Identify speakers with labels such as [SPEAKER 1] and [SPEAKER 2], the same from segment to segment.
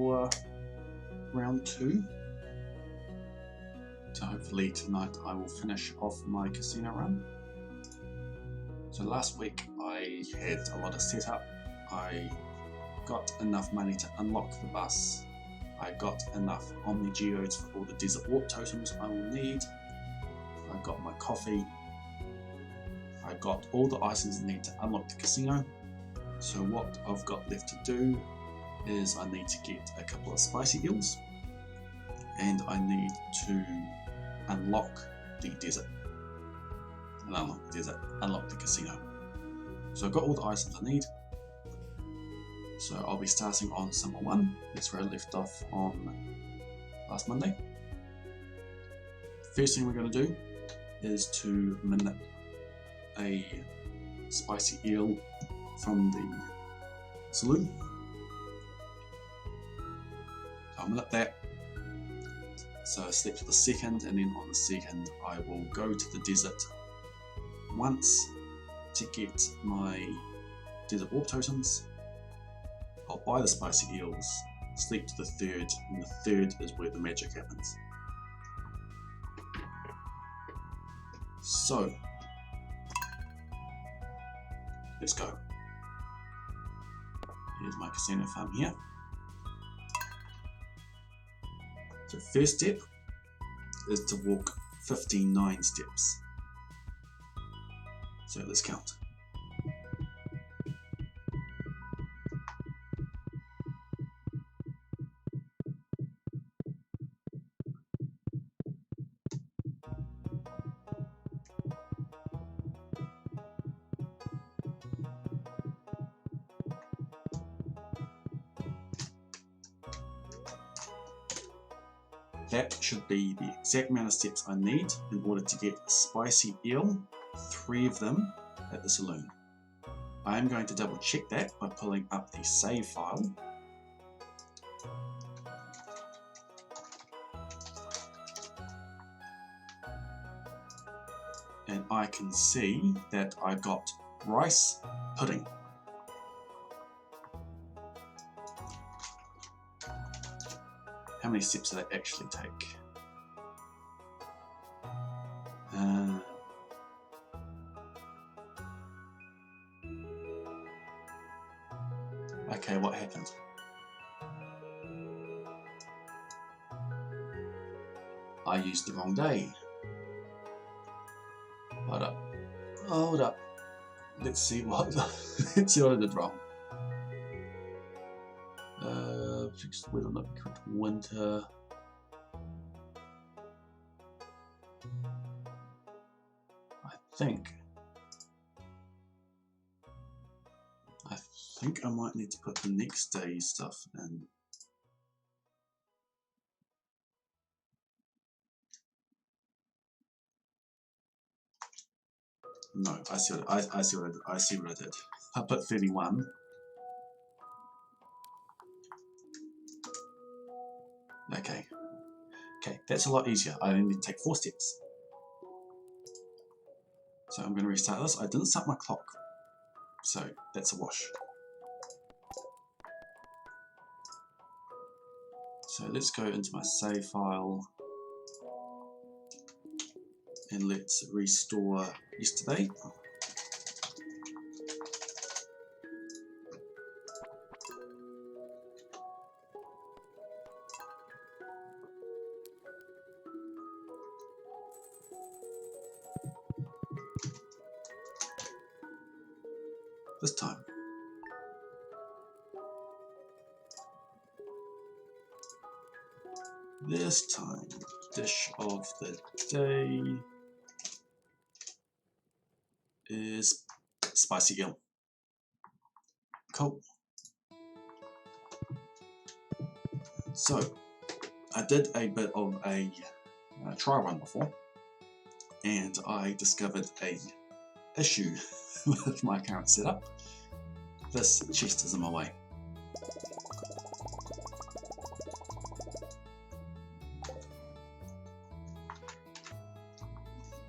[SPEAKER 1] for round 2. So hopefully tonight I will finish off my casino run. So last week I had a lot of setup. I got enough money to unlock the bus. I got enough Omni Geodes for all the desert warp totems I will need. I got my coffee. I got all the items I need to unlock the casino. So what I've got left to do is I need to get a couple of spicy eels, and I need to unlock the desert. And unlock the desert, unlock the casino. So I've got all the items I need. So I'll be starting on Summer 1. That's where I left off on last Monday. First thing we're going to do is to manip a spicy eel from the saloon. So I'll manip that. So I step to the second, and then on the second I will go to the desert once to get my desert warp totems. I'll buy the spicy eels, sleep to the third, and the third is where the magic happens. So, let's go. Here's my casino farm here. So first step is to walk 59 steps. So let's count. That should be the exact amount of steps I need in order to get a spicy eel, 3 of them, at the saloon. I am going to double check that by pulling up the save file. And I can see that I got rice pudding. How many steps did I actually take? Okay, what happened? I used the wrong day. Hold up. Hold up. Let's see what let's see what I did wrong. Fixed weather, not correct winter. I think I might need to put the next day stuff in. No, I see what I did. I put 31. Okay, that's a lot easier. I only need to take 4 steps. So I'm going to restart this. I didn't start my clock, so that's a wash. So let's go into my save file and let's restore yesterday. This time. This time, dish of the day is spicy eel. Cool. So, I did a bit of a trial run before, and I discovered a issue with my current setup. This chest is in my way.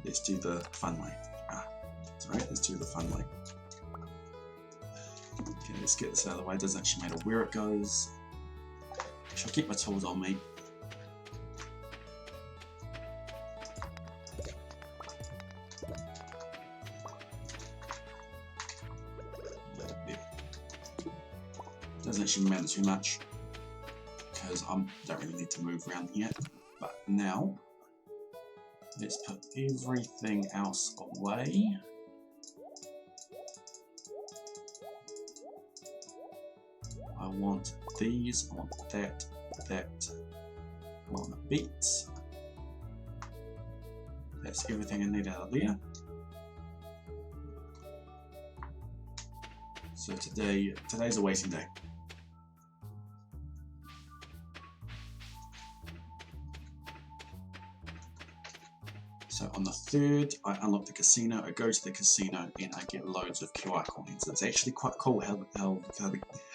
[SPEAKER 1] Let's do the fun way. That's right, let's do the fun way. Okay, let's get this out of the way. It doesn't actually matter where it goes. Should keep my tools on me. Doesn't actually matter too much because I don't really need to move around here. But now, let's put everything else away. I want these, I want that, I want the beets. That's everything I need out of there. So today's a waiting day. So on the 3rd, I unlock the casino, I go to the casino and I get loads of QI coins. It's actually quite cool how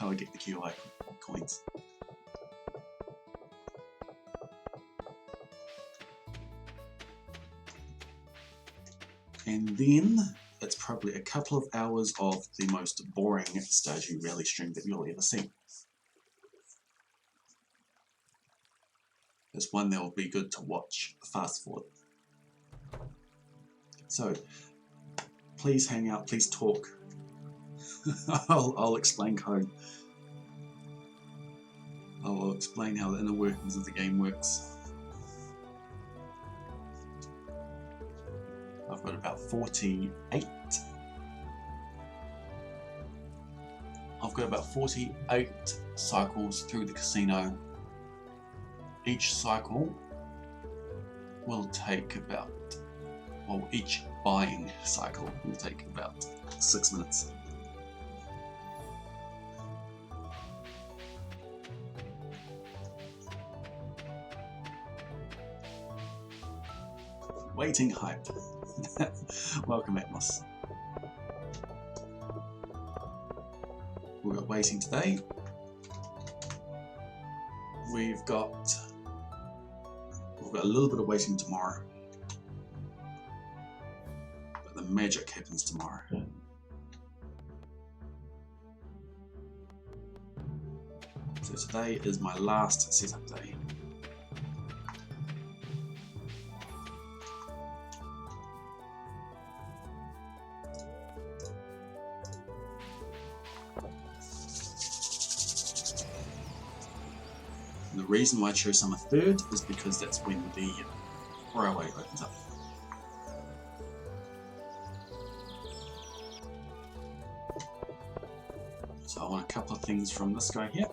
[SPEAKER 1] I get the QI coins. And then it's probably a couple of hours of the most boring Stardew Valley stream that you'll ever see. It's one that will be good to watch fast forward. So, please hang out, please talk. I'll explain code. I'll explain how the inner workings of the game works. I've got about 48. I've got about 48 cycles through the casino. Each cycle will take about, well, each buying cycle will take about 6 minutes. Waiting hype. Welcome, Atmos. We've got waiting today. We've got a little bit of waiting tomorrow. But the magic happens tomorrow. So today is my last setup day. The reason why I chose summer 3rd is because that's when the railway opens up. So I want a couple of things from this guy here.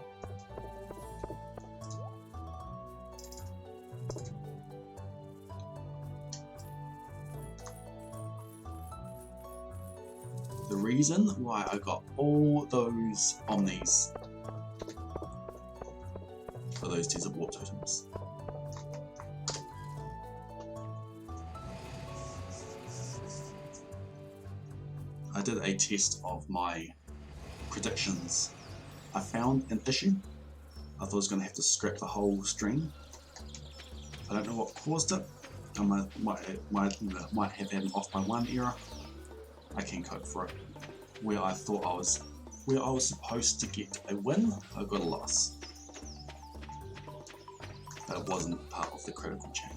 [SPEAKER 1] The reason why I got all those omnis for those desert warp totems. I did a test of my predictions. I found an issue. I thought I was going to have to scrap the whole stream. I don't know what caused it. I might have had an off by 1 error. I can code for it. Where I was supposed to get a win, I got a loss. But it wasn't part of the critical chain.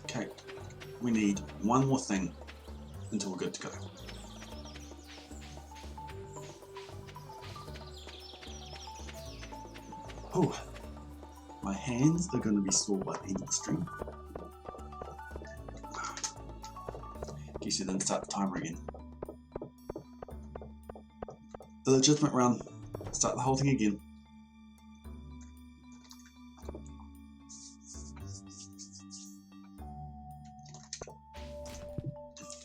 [SPEAKER 1] Okay, we need one more thing until we're good to go. Oh, my hands are going to be sore by the end of the stream. Guess you didn't start the timer again. The legitimate run. Start the whole thing again.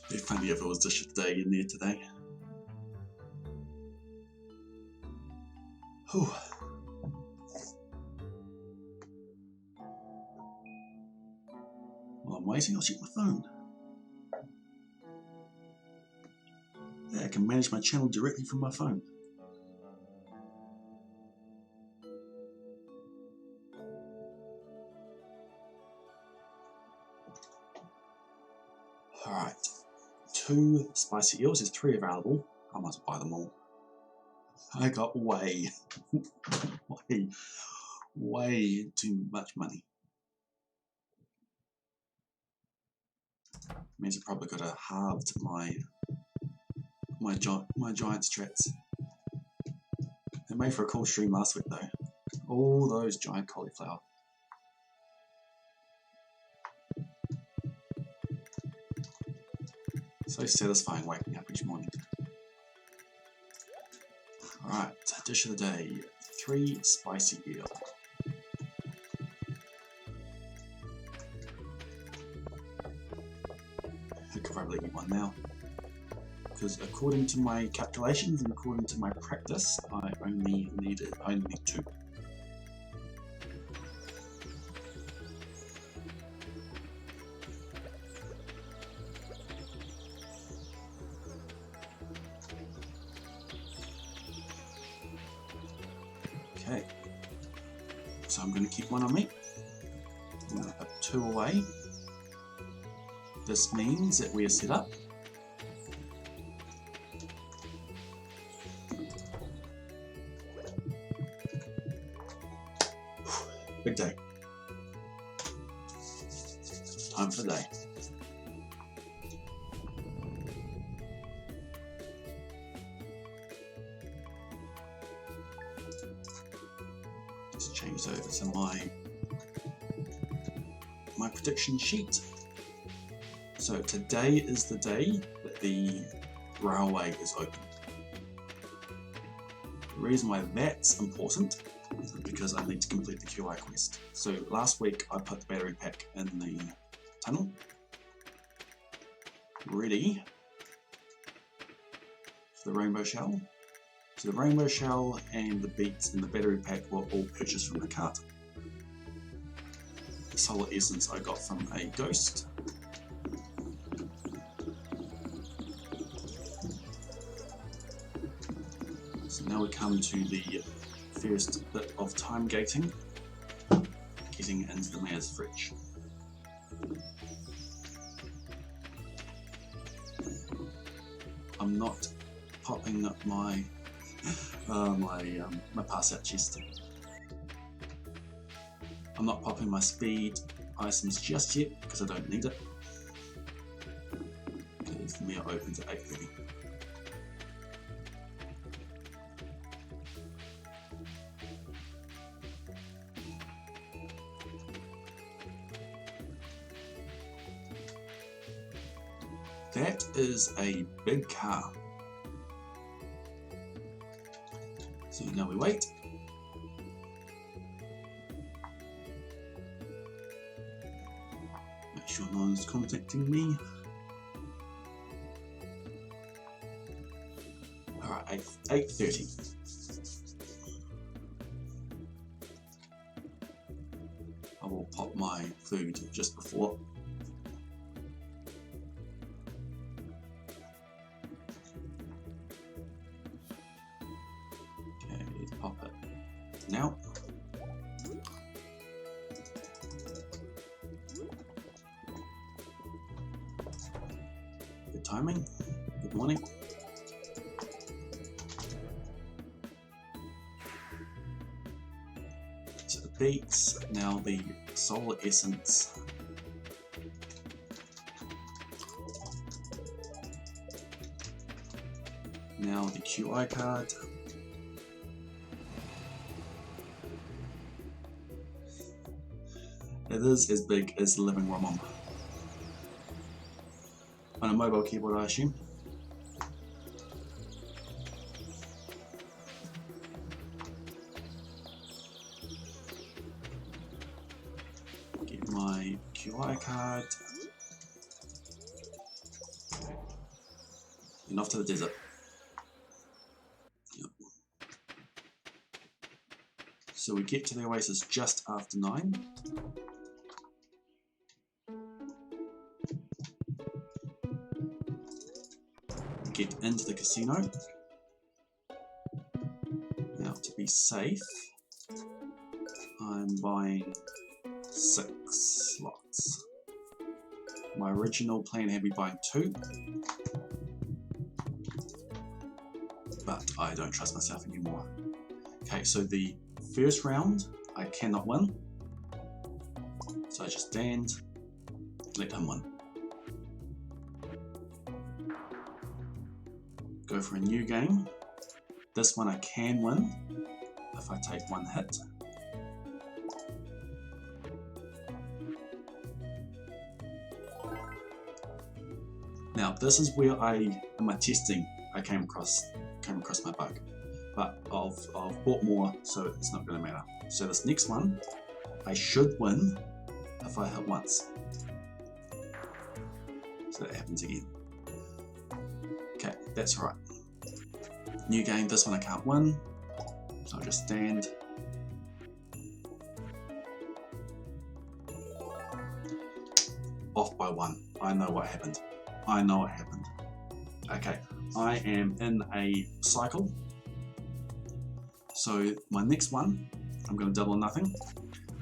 [SPEAKER 1] It'd be funny if it was just a day in there today. Whew. While I'm waiting, I'll check my phone. Yeah, I can manage my channel directly from my phone. Alright. Alright, 2 spicy eels, there's 3 available. I must buy them all. I got way too much money. Means I probably could have halved my giant strats. It made for a cool stream last week though. All those giant cauliflower. So satisfying waking up each morning. Alright, dish of the day. 3 spicy eel. I could probably eat one now. Because according to my calculations and according to my practice, I only need 2. Okay, so I'm going to keep one on me. I'm going to put 2 away. This means that we are set up. Big day. Time for the day. Just change over to my prediction sheet. So today is the day that the railway is open. The reason why that's important is because I need to complete the QI quest. So last week I put the battery pack in the tunnel, ready for the rainbow shell. So the rainbow shell and the beets and the battery pack were all purchased from the cart. The solar essence I got from a ghost. So now we come to the first bit of time gating, getting into the mayor's fridge. I'm not popping up my pass out chest. I'm not popping my speed items just yet because I don't need it. Because the mayor opens at 8:30. That is a big car. So now we wait. Make sure no one's contacting me. Alright, 8:30. I will pop my food just before. Pop it now. Good timing. Good morning. So the beets, now the solar essence. Now the QI card. It is as big as the living room on a mobile keyboard, I assume. Get my QI card and off to the desert. Yep. So we get to the oasis just after 9. Get into the casino. Now to be safe, I'm buying 6 slots. My original plan had me buying 2, but I don't trust myself anymore. Okay, so the first round I cannot win, so I just stand, let him win. Go for a new game. This one I can win if I take 1 hit. Now this is where in my testing I came across my bug, but I've bought more, so it's not going to matter. So this next one I should win if I hit once. So that happens again. Okay, that's right. New game, this one I can't win, so I'll just stand. Off by 1. I know what happened. I know what happened. Okay, I am in a cycle. So my next one, I'm going to double or nothing.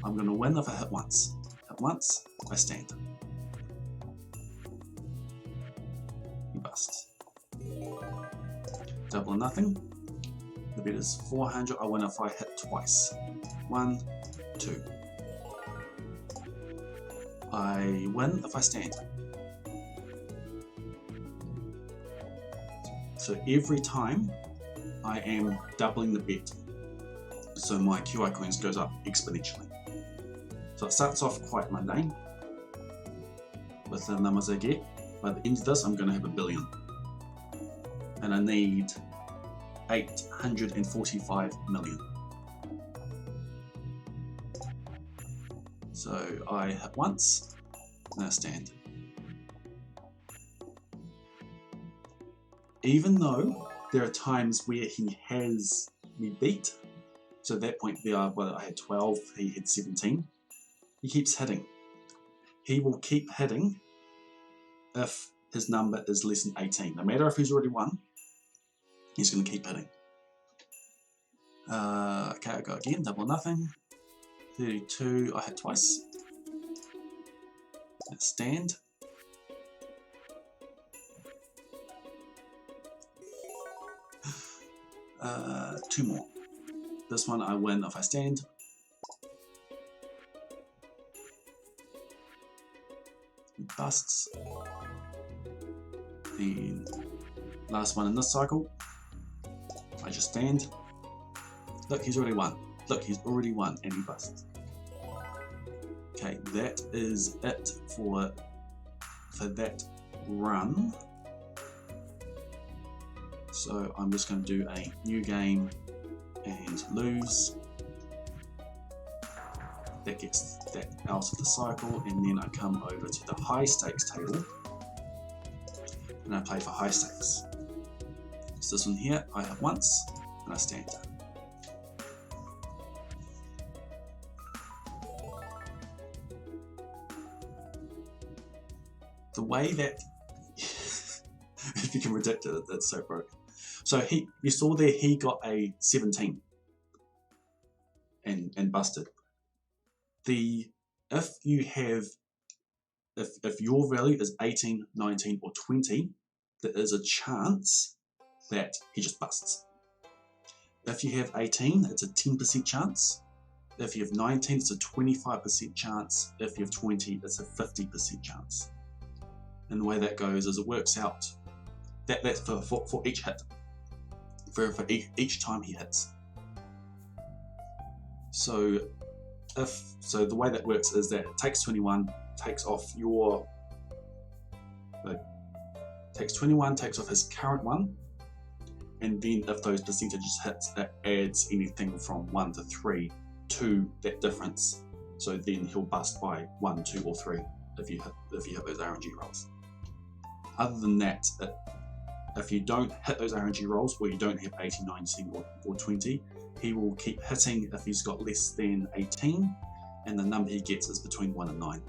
[SPEAKER 1] I'm going to win if I hit once. Hit once, I stand. He busts. Double or nothing. The bet is 400. I win if I hit twice. 1, 2. I win if I stand. So every time I am doubling the bet, so my QI coins goes up exponentially. So it starts off quite mundane with the numbers I get. By the end of this, I'm going to have 1 billion. And I need 845 million. So I hit once, and I stand. Even though there are times where he has me beat, so at that point there I had 12, he had 17, he keeps hitting. He will keep hitting if his number is less than 18. No matter if he's already won, he's going to keep hitting. Okay, I go again, double or nothing. 32, I hit twice. Let's stand. Two more. This one I win if I stand. He busts. The last one in this cycle, I just stand. Look, he's already won. Look, he's already won and he busts. Okay, that is it for that run. So I'm just going to do a new game and lose. That gets that out of the cycle, and then I come over to the high stakes table and I play for high stakes. So this one here, I hit once and I stand. The way that, if you can predict it, that's so broke. So you saw there he got a 17 and busted. If your value is 18, 19 or 20, there is a chance that he just busts. If you have 18, it's a 10% chance. If you have 19, it's a 25% chance. If you have 20, it's a 50% chance. And the way that goes is it works out that's for each hit, for each time he hits. So the way that works is that it takes 21, takes off his current one, and then if those percentages hits, it adds anything from 1 to 3 to that difference. So then he'll bust by 1, 2, or 3 if you hit those RNG rolls. Other than that, if you don't hit those RNG rolls, or you don't have 18, 19 or 20, he will keep hitting if he's got less than 18, and the number he gets is between 1 and 9.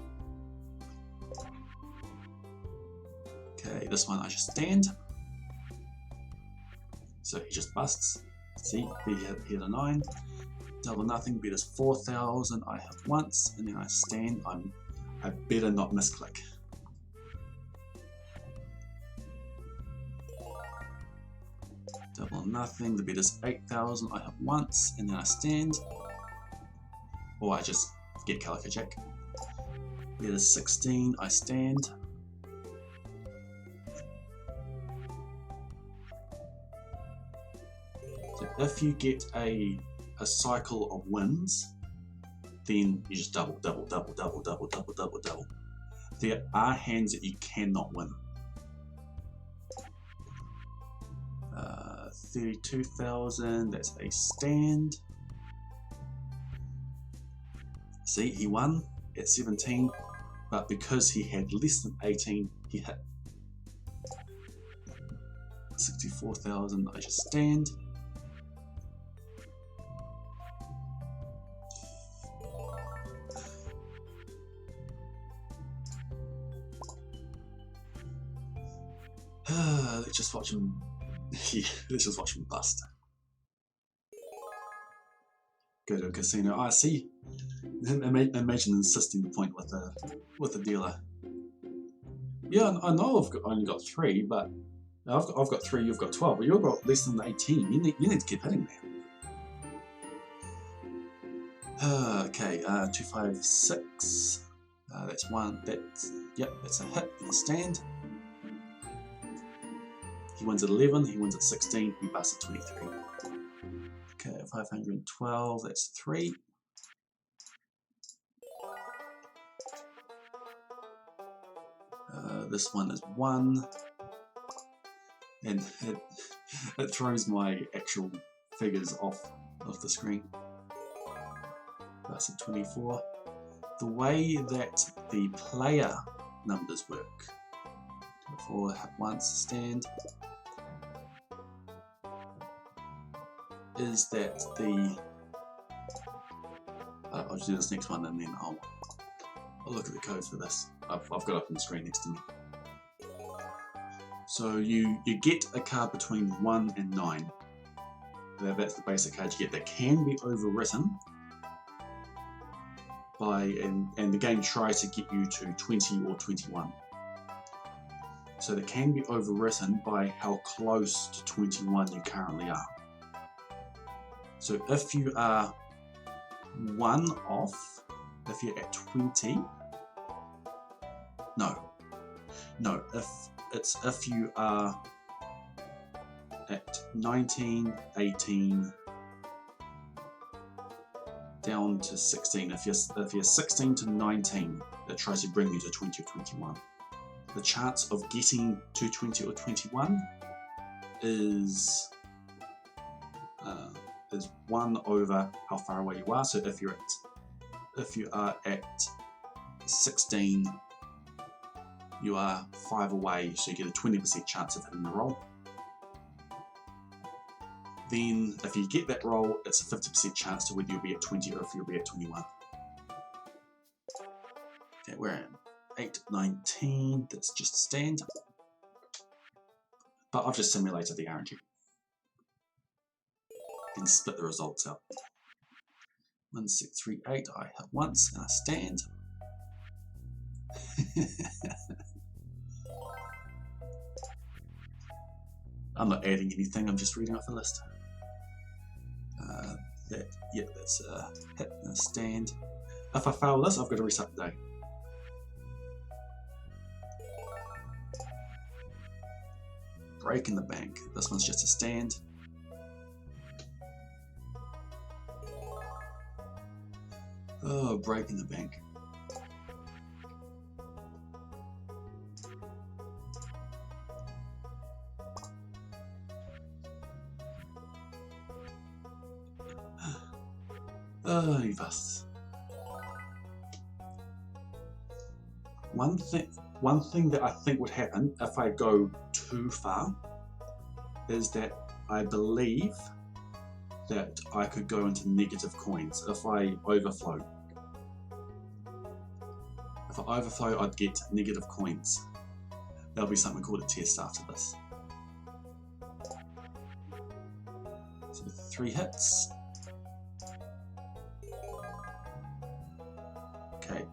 [SPEAKER 1] Okay, this one I just stand. So he just busts. See, he hit a 9. Double nothing, bet is 4,000. I hit once, and then I stand. I better not misclick. Double or nothing. The bid is 8,000. I hit once and then I stand. Or I just get Calico Jack. Bid is 16. I stand. So if you get a cycle of wins, then you just double, double, double, double, double, double, double, double. There are hands that you cannot win. 32,000, that's a stand. See, he won at 17, but because he had less than 18, he hit. 64,000, I just stand. Let's just watch him. Yeah, let's just watch him bust. Go to a casino. I see. Imagine insisting the point with a dealer. Yeah, I know I've only got 3, but I've got 3. You've got 12, but you've got less than 18. You need to keep hitting that. Okay, 256. That's one. That's a hit and a stand. He wins at 11, he wins at 16, he busts at 23. Okay, 512, that's 3. This one is 1. And it throws my actual figures off the screen. Busts at 24. The way that the player numbers work. 4, once, stand. Is that the I'll just do this next one and then I'll look at the code for this. I've got it up on the screen next to me. So you get a card between 1 and 9. That's the basic card you get. That can be overwritten by and the game tries to get you to 20 or 21. So that can be overwritten by how close to 21 you currently are. So if you are 1 off, if you're at 20, if you are at 19, 18, down to 16, if you're 16 to 19, it tries to bring you to 20 or 21. The chance of getting to 20 or 21 is 1 over how far away you are. So if you are at 16, you are 5 away, so you get a 20% chance of hitting the roll. Then if you get that roll, it's a 50% chance to whether you'll be at 20 or if you'll be at 21. Okay, we're at 8, 19, that's just a stand. But I've just simulated the RNG. And split the results out. 1, 6, 3, 8, I hit once and I stand. I'm not adding anything, I'm just reading off the list. That's a hit and a stand. If I fail this, I've got to reset the day. Break in the bank. This one's just a stand. Oh, break in the bank. Oh, he busts. One thing that I think would happen if I go too far is that I believe that I could go into negative coins if I overflow. If I overflow, I'd get negative coins. There'll be something called a test after this. So 3 hits. Okay,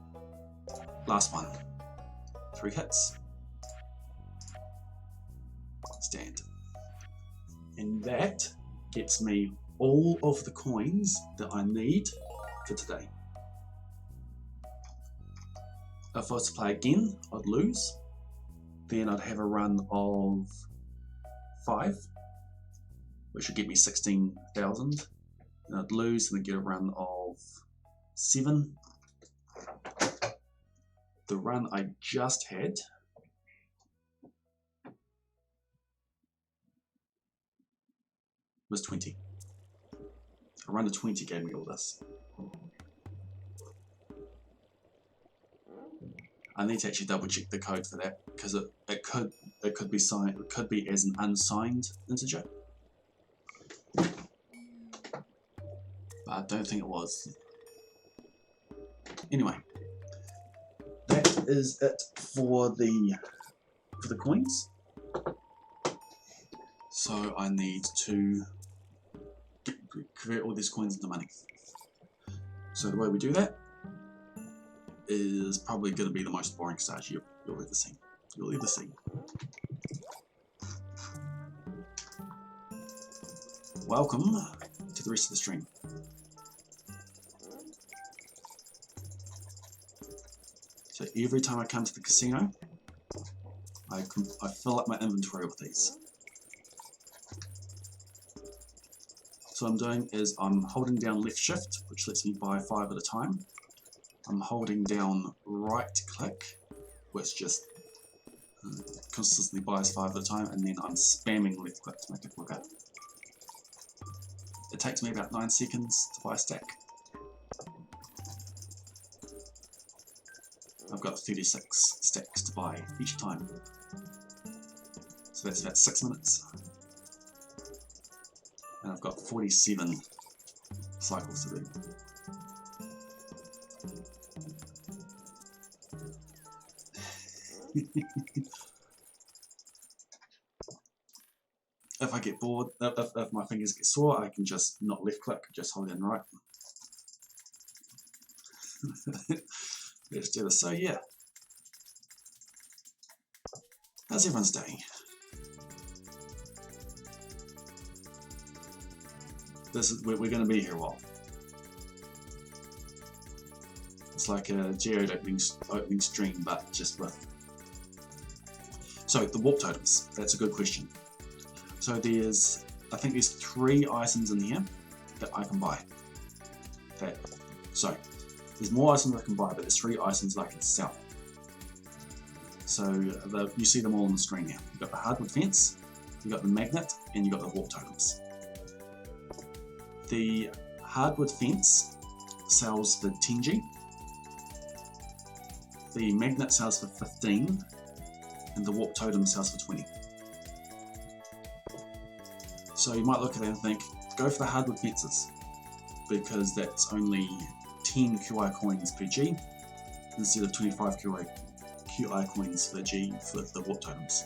[SPEAKER 1] last one. 3 hits. Stand. And that gets me all of the coins that I need for today. If I was to play again, I'd lose. Then I'd have a run of 5, which would get me 16,000. And I'd lose and then get a run of 7. The run I just had was 20. A run of 20 gave me all this. I need to actually double check the code for that because it could be signed, it could be as an unsigned integer, but I don't think it was. Anyway, that is it for the coins. So I need to convert all these coins into money. So the way we do that is probably going to be the most boring stage you'll ever see. You'll ever see. Welcome to the rest of the stream. So every time I come to the casino, I fill up my inventory with these. So what I'm doing is I'm holding down left shift, which lets me buy 5 at a time. I'm holding down right click, which just consistently buys 5 at a time, and then I'm spamming left click to make it work out. It takes me about 9 seconds to buy a stack. I've got 36 stacks to buy each time. So that's about 6 minutes. And I've got 47 cycles to do. If I get bored, if my fingers get sore, I can just not left click, just hold in right. Let's do this. So yeah, how's everyone's day? We're going to be here a while. It's like a Geode opening stream, but just with. So the warp totems. That's a good question. So I think there's 3 items in here that I can buy. So there's more items I can buy, but there's 3 items that I can sell. So you see them all on the screen now. You've got the hardwood fence, you've got the magnet, and you've got the warp totems. The hardwood fence sells for 10G. The magnet sells for 15, and the warp totem sells for 20. So you might look at it and think, go for the hardwood fences, because that's only 10 QI coins per G, instead of 25 QI coins per G for the warp totems.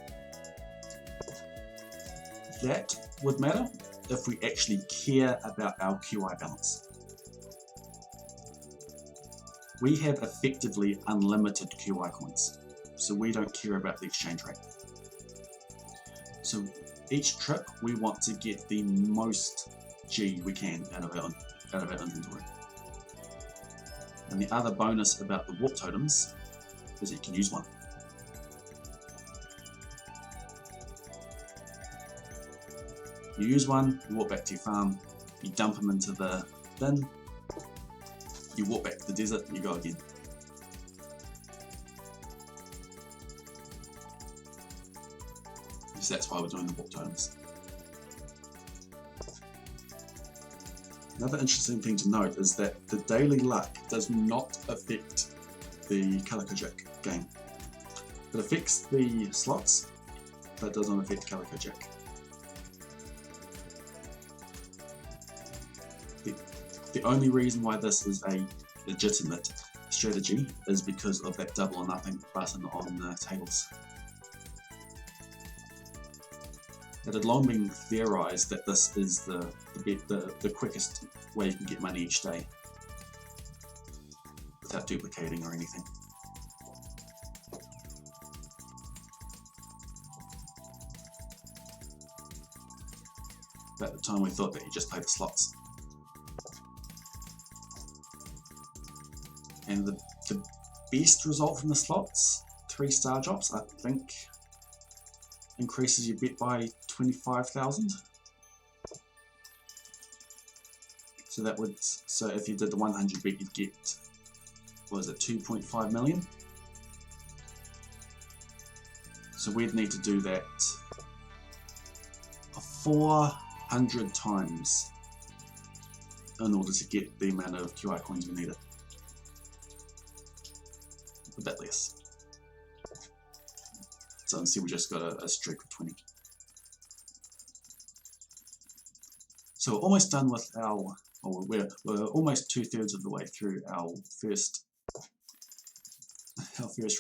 [SPEAKER 1] That would matter if we actually care about our QI balance. We have effectively unlimited QI coins, so we don't care about the exchange rate. So each trip we want to get the most G we can out of our inventory. And the other bonus about the warp totems is that you can use one. You use one, you walk back to your farm, you dump them into the bin, you walk back to the desert, and you go again. So that's why we're doing the warp totems. Another interesting thing to note is that the daily luck does not affect the Calico Jack game. It affects the slots, but it doesn't affect Calico Jack. The only reason why this is a legitimate strategy is because of that double or nothing button on the tables. It had long been theorised that this is the quickest way you can get money each day without duplicating or anything. But at the time we thought that you just play the slots. And the best result from the slots, 3 star drops, I think, increases your bet by 25,000. So that would, so if you did the 100 bet, you'd get, what was it, 2.5 million? So we'd need to do that 400 times in order to get the amount of QI coins we needed. A bit less. So instead we just got a streak of 20. So we're almost done with our, or we're almost 2/3 of the way through our first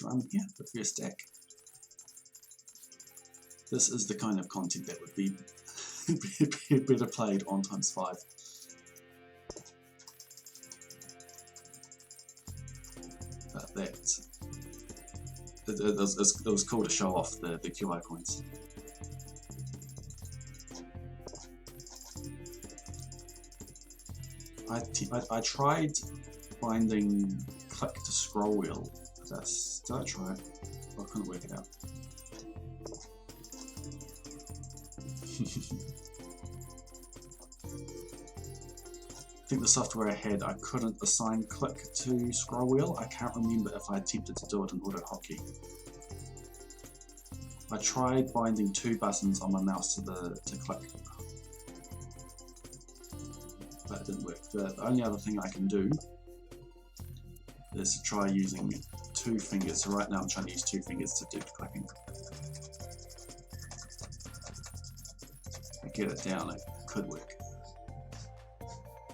[SPEAKER 1] run here, the first stack. This is the kind of content that would be better played on ×5. But that, it was cool to show off the QI coins. I tried binding click to scroll wheel. Did I try it? I couldn't work it out. I think the software I had, I couldn't assign click to scroll wheel. I can't remember if I attempted to do it in auto hotkey. I tried binding 2 buttons on my mouse to click, but it didn't work. The only other thing I can do is to try using 2 fingers. So right now I'm trying to use 2 fingers to do the clicking. If I get it down, it could work.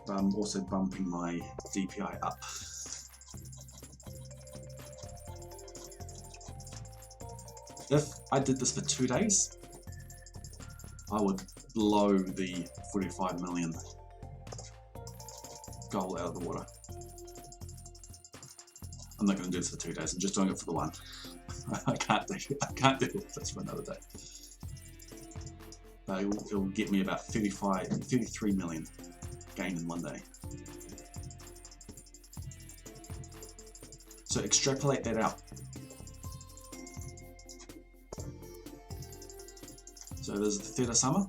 [SPEAKER 1] But I'm also bumping my DPI up. If I did this for 2 days, I would blow the 45 million goal out of the water. I'm not going to do this for 2 days, I'm just doing it for the one. I can't do this for another day. But it'll get me about 33 million gained in 1 day. So extrapolate that out. So there's the 3rd of summer.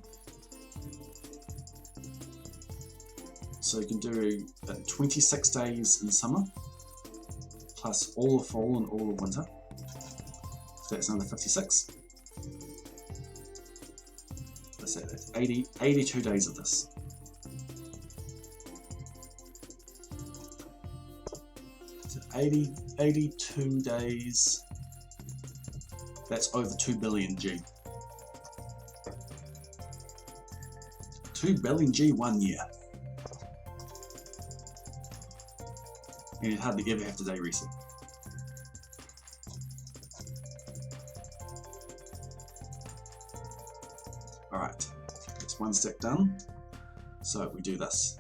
[SPEAKER 1] So you can do 26 days in summer, plus all of fall and all of winter. So that's another 56. Let's say that's 82 days of this. So 82 days, that's over 2 billion G. 2 billion G 1 year. And you'd hardly ever have to day reset. Alright, that's 1 stack done. So we do this.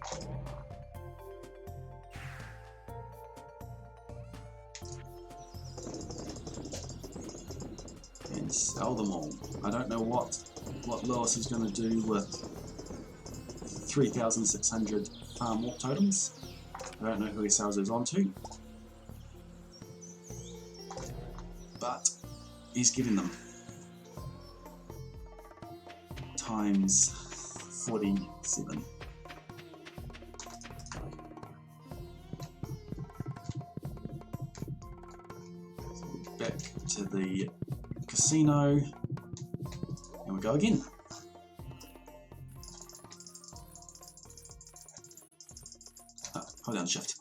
[SPEAKER 1] And sell them all. I don't know what Lewis is going to do with 3,600 farm walk totems. I don't know who he sells those on to, but he's getting them times 47. So back to the casino, and we go again. Hold down shift.